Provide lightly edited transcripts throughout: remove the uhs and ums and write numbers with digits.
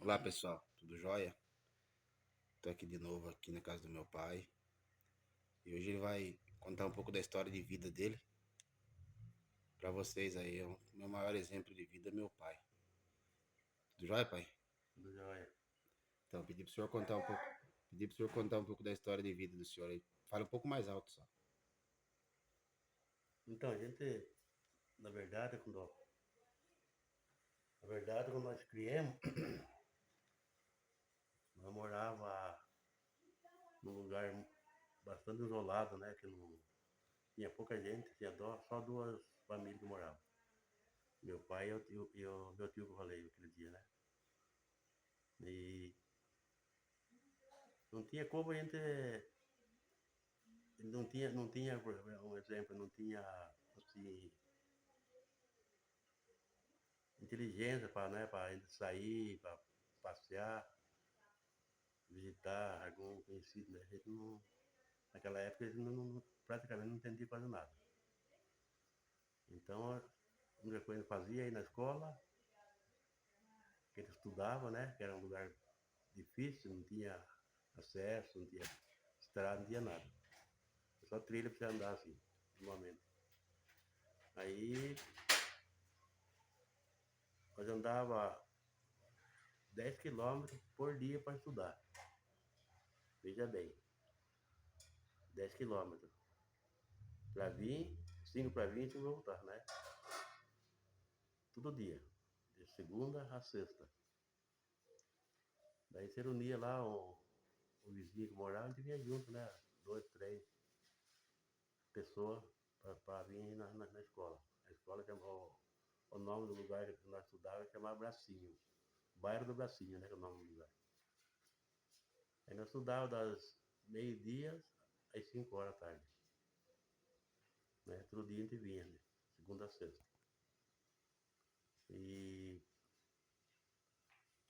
Olá pessoal, tudo jóia? Tô aqui de novo aqui na casa do meu pai e hoje ele vai contar um pouco da história de vida dele pra vocês aí. O meu maior exemplo de vida é meu pai. Tudo jóia, pai? Do Joia. Então, pedi pro senhor contar um pouco da história de vida do senhor aí. Fala um pouco mais alto só. Então, a gente, na verdade, quando nós criamos, nós morava num lugar bastante isolado, né? Que não tinha pouca gente, tinha só duas famílias que moravam. Meu pai e o meu tio que eu falei aquele dia, né? E não tinha como a gente. Não tinha, por exemplo, um exemplo, não tinha assim, inteligência para, né, para gente sair, para passear, visitar algum conhecido, né? A gente não, naquela época eles praticamente não entendiam quase nada. Então, a única coisa que fazia aí na escola, que eles estudavam, né? Que era um lugar difícil, não tinha acesso, não tinha estrada, não tinha nada. Só trilha para você andar assim, normalmente. Aí nós andava 10 quilômetros por dia para estudar. Veja bem, 10 quilômetros. Para vir, 5 para vir e 5 voltar, né? Todo dia. De segunda a sexta. Daí você reunia lá o vizinho que morava, a gente vinha junto, né? 2, 3 pessoas para vir na escola. A escola chamou o nome do lugar que nós estudávamos, chamava Bracinho. Bairro do Bracinho, né? Que é o nome do lugar. Aí nós estudávamos das meio-dia às 5 horas da tarde. Né? Todo dia a gente vinha, né? Segunda a sexta. E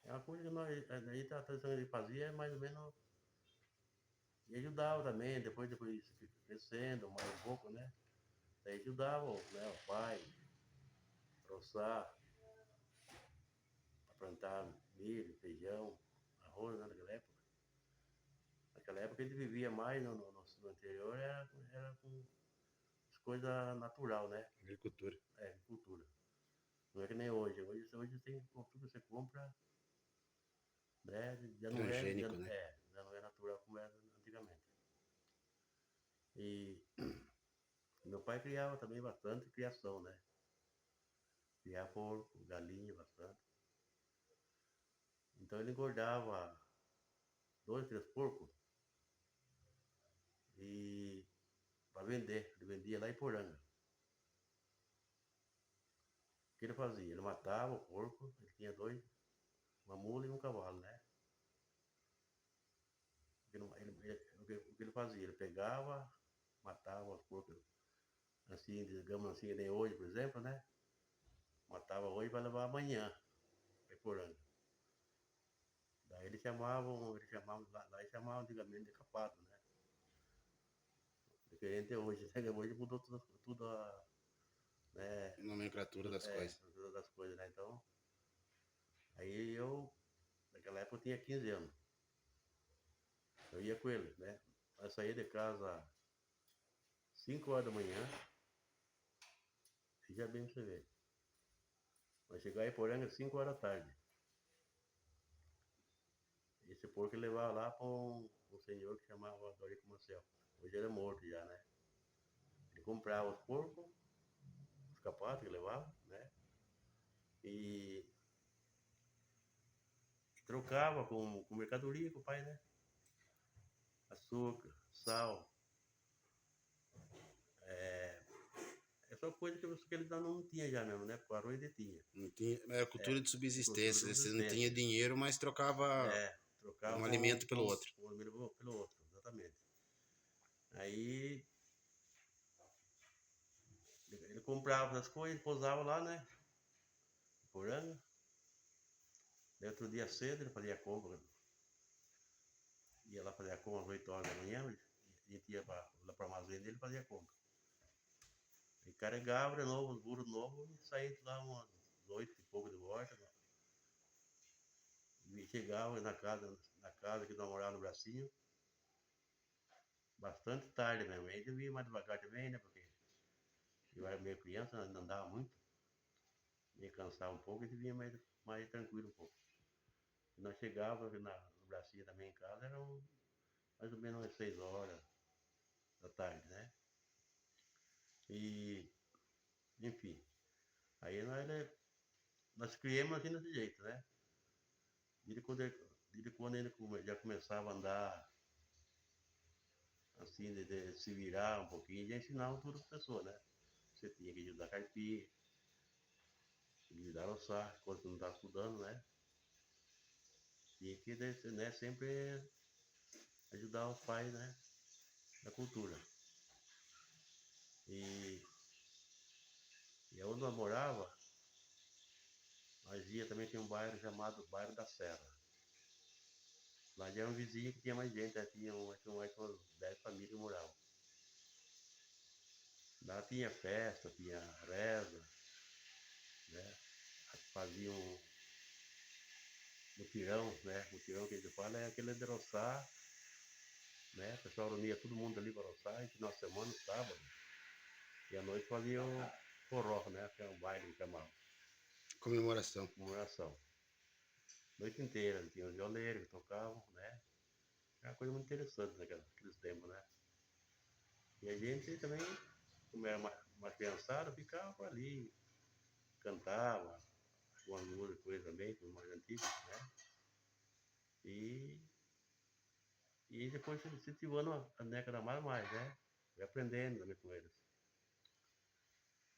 é uma coisa que a tradição que fazia é mais ou menos. E ajudava também, depois crescendo mais um pouco, né? Daí ajudava, né, o pai, roçar, a plantar milho, feijão, arroz, né, naquela época. Naquela época a gente vivia mais no interior, era com as coisas natural, né? Agricultura. É, agricultura. Não é que nem hoje. Hoje tem tudo que você compra, né? Transgênico, né? Já não é natural como era antigamente. E meu pai criava também bastante criação, né? Criava porco, galinha, bastante. Então ele engordava 2, 3 porcos e para vender. Ele vendia lá em Poranga. O que ele fazia? Ele matava o porco, ele tinha dois, uma mula e um cavalo, né? O que ele fazia? Ele pegava, matava os porcos, assim, digamos assim, nem hoje, por exemplo, né? Matava hoje para levar amanhã para Poranga. Daí lá eles chamavam antigamente de capado, né? Diferente de hoje, né? Hoje mudou tudo né? Nomenclatura das coisas. Todas as coisas, né? Então, aí eu, naquela época eu tinha 15 anos. Eu ia com ele, né? Eu saía de casa 5 horas da manhã, e já bem pra você ver. Vai chegar em Poranga 5 horas da tarde. Esse porco ele levava lá para um senhor que chamava Dorico Marcel. Hoje ele é morto já, né? Ele comprava os porcos, os capatos que levava, né? E trocava com mercadoria com o pai, né? Açúcar, sal. É só coisa que ele não tinha já mesmo, né? Porque o arroz ele tinha. Não tinha, era cultura de Cultura subsistência, de né? Você não tinha subsistência. dinheiro, mas trocava Trocava um alimento pelo outro. pelo outro, exatamente. Aí ele comprava as coisas, pousava lá, né? Poranga. Daí outro dia cedo ele fazia a compra. Ia lá fazer a compra às 8 horas da manhã, a gente ia lá para o armazém dele e fazia a compra. E carregava de novo, os burros novos, e saía de lá umas 8 e pouco de volta. Né? chegava na casa que nós morávamos no Bracinho, bastante tarde mesmo. Aí eu ia mais devagar também, né? Porque eu era meio criança, não andava muito, me cansava um pouco e vinha mais tranquilo um pouco. E nós chegávamos no Bracinho também em casa, eram mais ou menos umas 6 horas da tarde, né? E, enfim, aí nós criamos assim desse jeito, né? Desde quando ele já começava a andar, assim, de se virar um pouquinho, já ensinava tudo para a pessoa, né? Você tinha que ajudar a carpir, ajudar a roçar, quando você não estava estudando, né? Tinha que, né, sempre ajudar os pais, né? Da cultura. E, e onde nós morava, nós ia também, tem um bairro chamado Bairro da Serra. Lá já era um vizinho que tinha mais gente, né? Tinha mais umas 10 famílias que moravam. Lá tinha festa, tinha reza, né? Faziam mutirão, né? Mutirão que a gente fala é aquele de roçar, né? O pessoal reunia todo mundo ali para roçar, e final de semana, sábado. E à noite fazia o forró, né? Que é um baile que chamava. Comemoração. Comemoração. Noite inteira, tinha os violeiros que tocavam, né? Era uma coisa muito interessante naqueles tempos, né? E a gente também, como era mais criançada, ficava por ali, cantava, algumas músicas coisas também, como mais antigas, né? E, e depois se incentivando a década mais, né? E aprendendo também com eles.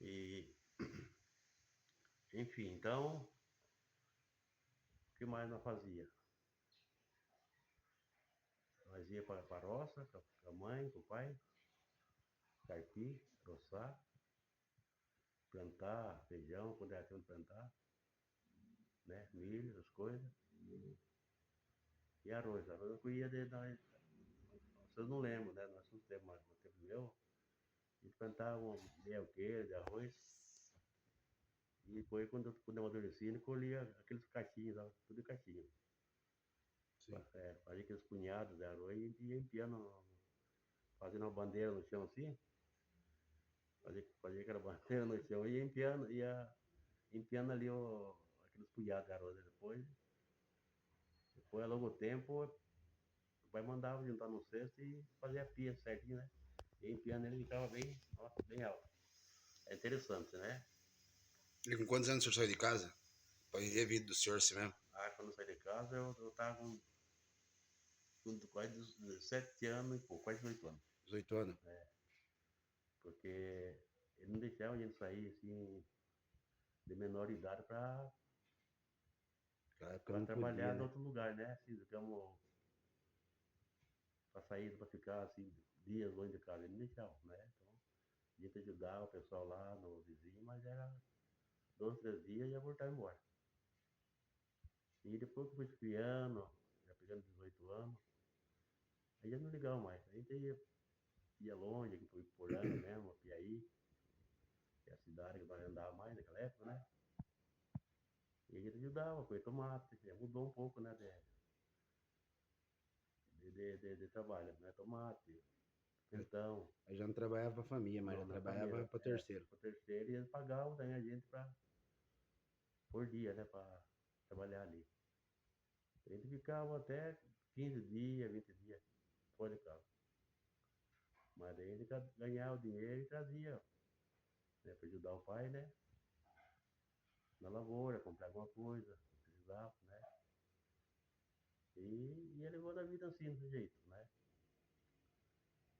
E, enfim, então, o que mais nós fazia? Nós ia para a roça, com a mãe, com o pai, carpir, roçar, plantar feijão, quando era tempo de plantar, né? Milho, as coisas. E arroz eu colhia de nós. Vocês não lembram, né? Nós não temos mais no tempo meu. A gente plantava meio alqueire de arroz. E depois, quando eu amadureci, ele colhia aqueles cachinhos, tudo caixinho. Fazia aqueles punhados de arroz e ia empiando, fazendo uma bandeira no chão assim. Fazia aquela bandeira no chão e ia empiando ali aqueles punhados de arroz. Depois, a longo tempo, o pai mandava juntar no cesto e fazer a pia certinho, né? E empiando ele ficava bem, nossa, bem alto. É interessante, né? E com quantos anos o senhor saiu de casa? Para viver a vida do senhor assim mesmo? Quando eu saí de casa, eu tava com quase 17 anos e pouco, quase 18 anos. 18 anos? É, porque ele não deixava a gente sair assim, de menor idade para trabalhar em né? outro lugar, né? Assim, digamos, para sair, para ficar assim, dias longe de casa. Ele não deixava, né? Então, a gente ajudava o pessoal lá no vizinho, mas era 2, 3 dias e já voltava embora. E depois que eu fui esfriando, já pegando 18 anos, aí já não ligava mais. A gente ia longe, aqui por Poranga mesmo, Piaí, que é a cidade que nós andava mais naquela época, né? E a gente ajudava, foi tomate, já mudou um pouco, né? De trabalho, né? Tomate, pimentão. Aí já não trabalhava para a família, mas já Não, na família. trabalhava para terceiro. Para terceiro, e eles pagavam também a gente por dia, né? Para trabalhar ali. A gente ficava até 15 dias, 20 dias fora de casa. Mas daí a gente ganhava o dinheiro e trazia, né? Para ajudar o pai, né? Na lavoura, comprar alguma coisa, precisava, né? E ele levou a vida assim, desse jeito, né?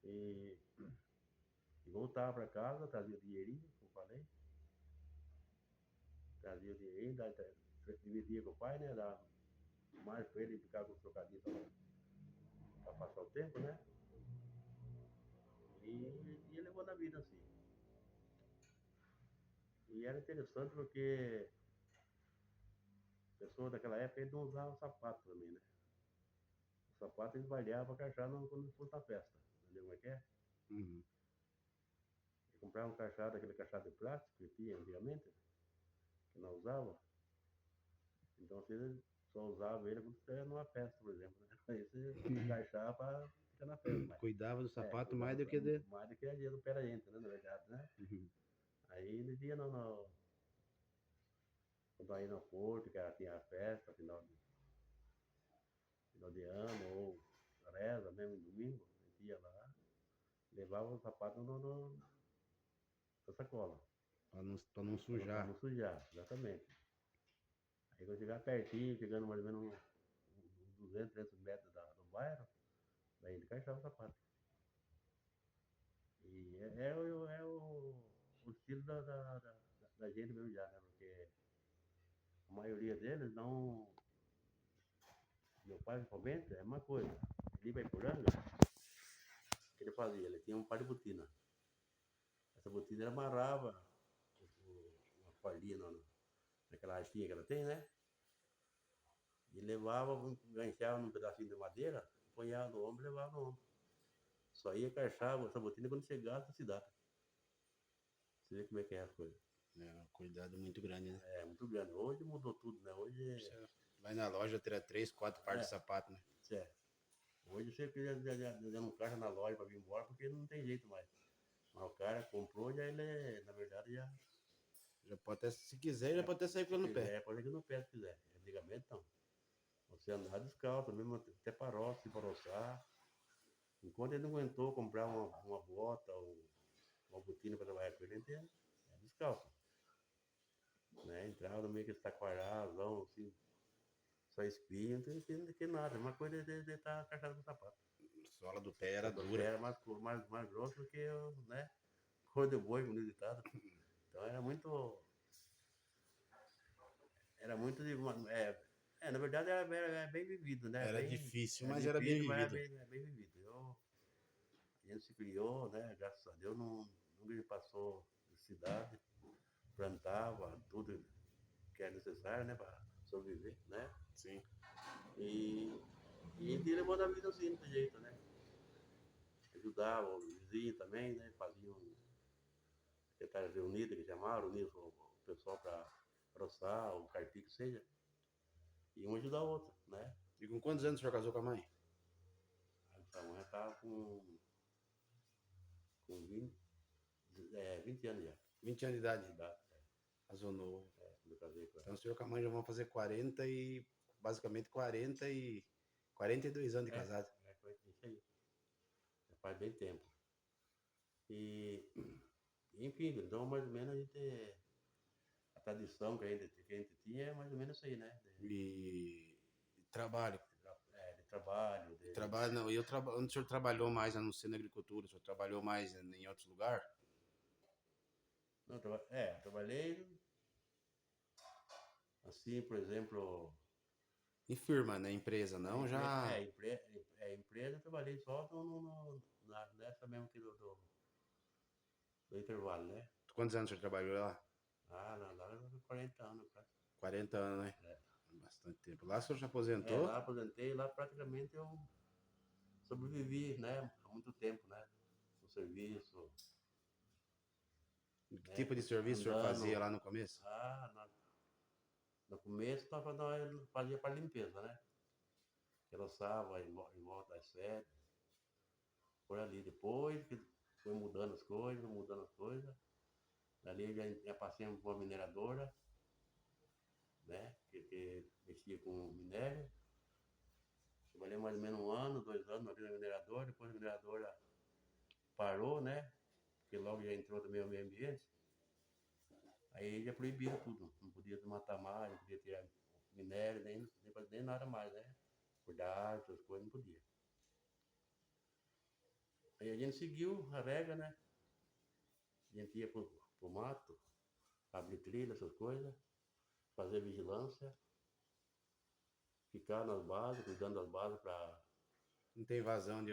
E voltava para casa, trazia o dinheirinho, como falei. Trazia o dinheirinho, dividia com o pai, né? Dava mais para ele, ficava com os trocadinhos para passar o tempo, né? E ele levou na vida assim. E era interessante porque pessoas daquela época eles não usavam sapato também, né? O sapato eles variavam para cachar quando fosse na festa. Entendeu como é que é? Uhum. E comprava um cachado, aquele cachado de plástico que tinha antigamente, que não usava. Então, assim, eles só usava ele quando você ia numa festa, por exemplo, né? Aí você encaixava para ficar na festa, mas Cuidava do sapato mais cuidava do que de. mais do que a dia do pé da gente, né? Na verdade, né? Uhum. Aí no dia quando aí no Porto, que tinha a festa, final de ano, ou reza mesmo, domingo, a gente ia lá, levava o sapato na sacola, Pra não para sujar. não sujar, exatamente. Aí quando chegar pertinho, chegando mais ou menos uns 200, 300 metros do bairro, daí ele encaixava o sapato. E o estilo da gente mesmo já, né? Porque a maioria deles não. Meu pai, principalmente, é uma coisa. Ele vai por Anga, o que ele fazia? Ele tinha um par de botina. Essa botina ele amarrava uma cordinha naquela hastinha que ela tem, né? E levava, enganchava num pedacinho de madeira, punhava no ombro e levava no ombro. Só ia encaixar essa botina quando chegasse na cidade. Você vê como é que é as coisas. É um cuidado muito grande, né? É muito grande. Hoje mudou tudo, né? Hoje Você vai na loja, terá 3, 4 pares de sapato, né? é. Hoje você já não caixa na loja para vir embora porque não tem jeito mais. Mas o cara comprou, já ele, na verdade, já. Já pode até, se quiser, já pode até sair pelo pé. É, pode ir no pé se quiser. Antigamente não. Você andava descalço, mesmo até para se roçar. Enquanto ele não aguentou comprar uma bota ou uma botina para trabalhar com ele, ele é descalço. Né? Entrava no meio que taquarazão, assim, só espinho, não tem nada. Uma coisa de estar encaixado no sapato. A sola do pé era O pé dura. era mais grosso do que, né? Cor de boi, como diz o ditado. Então era muito. Era muito de. Na verdade era bem vivido, né? Era Bem, difícil, é mas era bem difícil, mas vivido. é bem vivido. A gente se criou, né? Graças a Deus, nunca passou de cidade, plantava tudo que é necessário, né? Para sobreviver, né? Sim. E, e a gente levou a vida assim, desse jeito, né? Ajudava o vizinho também, né? Faziam secretárias reunidas, que chamaram, uniam o pessoal para roçar, o carpir que seja. E um ajudar o outro, né? E com quantos anos o senhor casou com a mãe? A mãe estava com 20 anos já. 20 anos de idade. De idade, Casou novo. quando eu casei com ela. Então o senhor com a mãe já vão fazer 40 e. Basicamente 42 anos de casado. Foi isso aí. Já faz bem tempo. E, enfim, então mais ou menos a gente. A tradição que a gente tinha é mais ou menos isso aí, né? E trabalho. De trabalho. Trabalho não. Onde o senhor trabalhou mais, a não ser na agricultura? O senhor trabalhou mais em outros lugares? Não, trabalhei assim, por exemplo. Em firma, né? Empresa, não já. Empresa eu trabalhei só nessa mesmo que do intervalo, né? Quantos anos o senhor trabalhou lá? Lá 40 anos, quase. 40 anos, né? É. Bastante tempo. Lá o senhor já aposentou? Lá aposentei, lá praticamente eu sobrevivi, né? Há muito tempo, né? No serviço, Que né? tipo de serviço o senhor fazia Andando. lá no começo? No começo nós fazia para limpeza, né? Roçava em volta das sedes, por ali. Depois que foi mudando as coisas. Dali já passei por uma mineradora, né? Que mexia com minério. Trabalhei mais ou menos 1 ano, 2 anos ali na mineradora. Depois a mineradora parou, né? Porque logo já entrou também o meio ambiente. Aí já proibiram tudo. Não podia desmatar mais, não podia tirar minério, nem fazer nem nada mais, né? Cuidar, essas coisas, não podia. Aí a gente seguiu a regra, né? A gente ia pro mato, abrir trilha, essas coisas, fazer vigilância, ficar nas bases, cuidando das bases para Não tem invasão não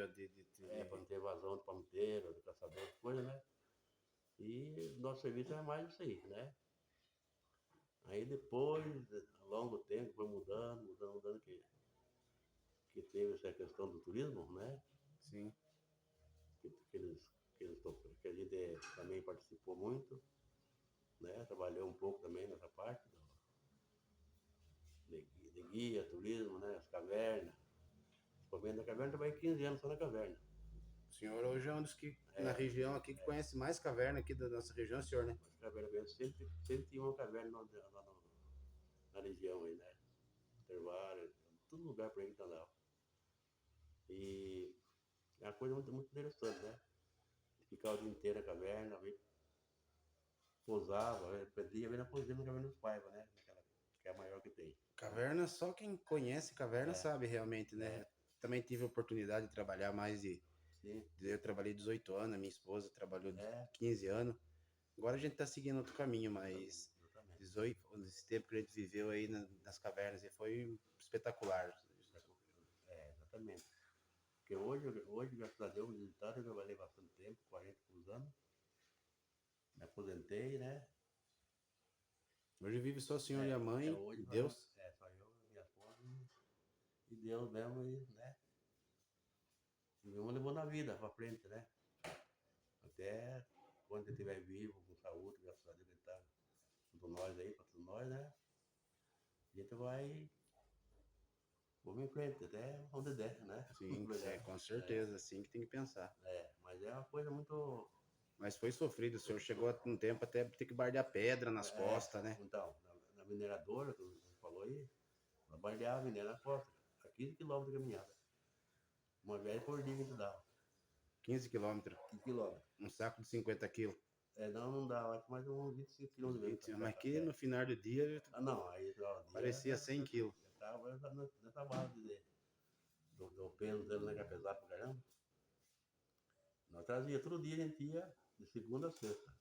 ter evasão de palmiteiro, de caçador, essas coisas, né? E nosso serviço era mais isso aí, né? Aí depois, ao longo do tempo, foi mudando, que teve essa questão do turismo, né? Sim. Que a gente também participou muito, né? Trabalhou um pouco também nessa parte de guia, turismo, né? As cavernas. Comendo na caverna, trabalhei 15 anos só na caverna. O senhor hoje é um dos que, na região aqui, que conhece mais caverna aqui da nossa região, senhor, né? As cavernas mesmo, sempre tinha uma caverna na região aí, né? Intervalo, todo lugar por aí que tá lá. E é uma coisa muito interessante, né? Ficava o dia inteiro na caverna, pousava, podia ver na pousina na caverna dos Paiva, né? Naquela, que é a maior que tem. Caverna, só quem conhece caverna sabe realmente, né? É. Também tive a oportunidade de trabalhar mais de... Sim. Eu trabalhei 18 anos, minha esposa trabalhou É. 15 anos. Agora a gente tá seguindo outro caminho, mas 18, esse tempo que a gente viveu aí nas cavernas, foi espetacular. É, exatamente. Porque hoje, graças a Deus, resultado, eu trabalhei bastante tempo, 40 anos. Me aposentei, né? Hoje vive só o senhor e a mãe, hoje, e Deus. só eu, minha esposa e Deus mesmo, né? E vamos levando a vida pra frente, né? Até quando ele estiver vivo, com saúde, graças a Deus, ele tá com nós aí, pra todos nós, né? A gente vamos em frente, até onde der, né? Sim, com certeza, assim que tem que pensar. Mas é uma coisa muito... Mas foi sofrido, o senhor chegou a um tempo até ter que bardear pedra nas costas, né? Então, na mineradora, que você falou aí, ela bardeava a minério na costa, a 15 quilômetros de caminhada. Uma viagem por dia que a gente dava. 15 quilômetros. 15 quilômetros. Um saco de 50 quilos. Não dá, acho mais uns 25 quilômetros. Mas aqui no final do dia não, aí parecia 100 quilos. Estava nessa base do peso dele, né, que é pesado pra caramba. Nós trazia, todo dia a gente ia de segunda a sexta.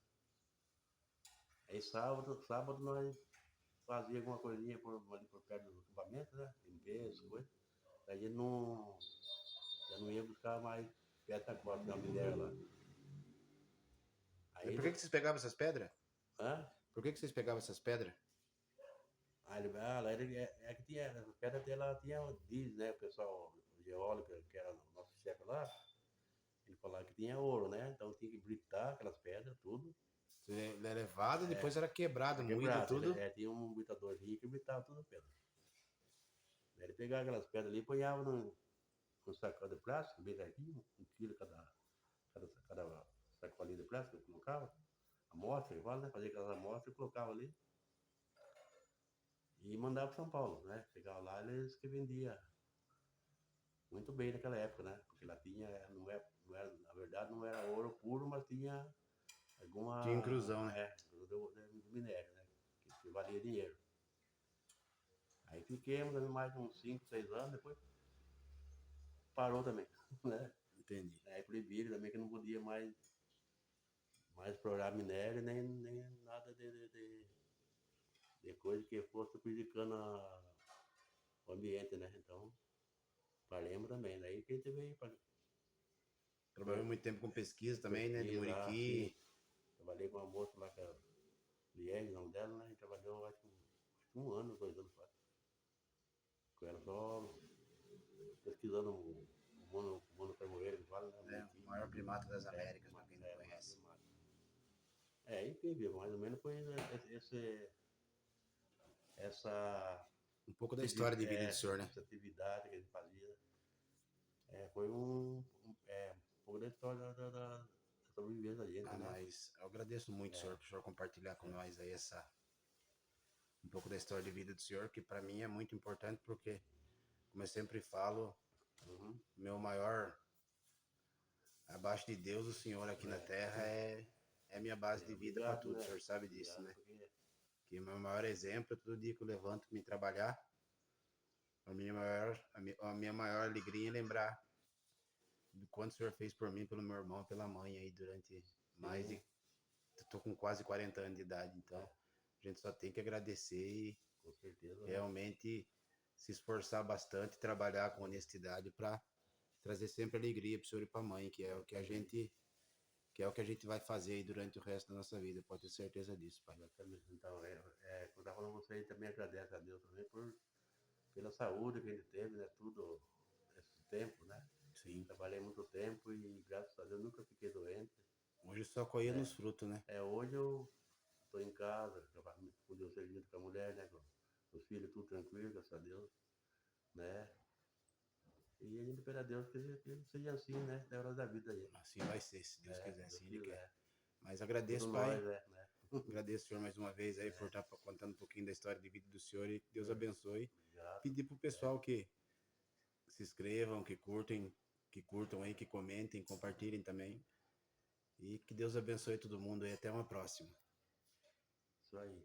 Aí sábado nós fazia alguma coisinha ali por perto do acampamento, né? Limpeza, coisa. Aí a gente já não ia buscar mais perto da costa, da minério lá. Aí, por que vocês pegavam essas pedras? Hã? Por que vocês pegavam essas pedras? Lá que tinha, as pedras dela tinha, diz, né, o pessoal, o geólogo, que era o nosso chefe lá, ele falava que tinha ouro, né? Então tinha que britar aquelas pedras, tudo. Ele é levado, depois era quebrado, moído tudo. Tinha um britadorzinho que britava tudo a pedra. Aí ele pegava aquelas pedras ali e ponhava num saco de plástico, bem certinho, 1 quilo cada sacolinha de plástico que colocava. Amostra, igual, né? Fazia aquelas amostras e colocava ali. E mandava para São Paulo, né? Chegava lá, eles que vendiam muito bem naquela época, né? Porque lá tinha, não era, na verdade não era ouro puro, mas tinha alguma... Tinha inclusão, né? Do minério, né? Que valia dinheiro. Aí fiquemos mais uns 5, 6 anos, depois parou também, né? Entendi. Aí proibiram também que não podia mais explorar minério, nem nada de coisa que fosse prejudicando o ambiente, né? Então, paremos também. Daí que a gente veio para... Trabalhou muito tempo com pesquisa também, né? De Muriqui. Trabalhei com uma moça lá, que era Liege, o nome dela, né? A gente trabalhou, acho que 1 ano, 2 anos quase. Com ela só pesquisando o mono carmoeiro, que fala, né? O maior primata das Américas, para quem não conhece. Enfim, viu? Mais ou menos foi essa... Um pouco da história de vida do senhor, né? Essa atividade que ele fazia. Foi um pouco da história da sobrevivência da gente, né? Mas eu agradeço muito, senhor, por o senhor compartilhar com nós aí um pouco da história de vida do senhor, que para mim é muito importante, porque, como eu sempre falo, meu maior, abaixo de Deus, o senhor aqui na Terra é minha base de vida para tudo, né? O senhor sabe disso, né? Que o meu maior exemplo, todo dia que eu levanto para me trabalhar, a minha maior alegria é lembrar do quanto o senhor fez por mim, pelo meu irmão, pela mãe aí durante mais de... Estou com quase 40 anos de idade, então a gente só tem que agradecer e com certeza, realmente se esforçar bastante, trabalhar com honestidade para trazer sempre alegria para o senhor e para a mãe, que é o que a gente vai fazer aí durante o resto da nossa vida, pode ter certeza disso, pai. Exatamente. Então, quando eu estava falando com você, a gente também agradece a Deus também pela saúde que a gente teve, né? Tudo esse tempo, né? Sim. Trabalhei muito tempo e graças a Deus nunca fiquei doente. Hoje só colhendo os frutos, né? Hoje eu estou em casa, pude o serviço com a mulher, né? Os filhos tudo tranquilo, graças a Deus, né? E a gente pede a Deus que seja assim, né? Até a hora da vida aí. Assim vai ser, se Deus quiser, Deus assim Ele quer. quiser. Mas Tudo agradeço, Pai. nós, né? Agradeço, Senhor, mais uma vez aí por É. estar contando um pouquinho da história de vida do Senhor e que Deus abençoe. Obrigado. Pedir pro pessoal que se inscrevam, que curtam aí, que comentem, compartilhem também. E que Deus abençoe todo mundo e até uma próxima. Isso aí.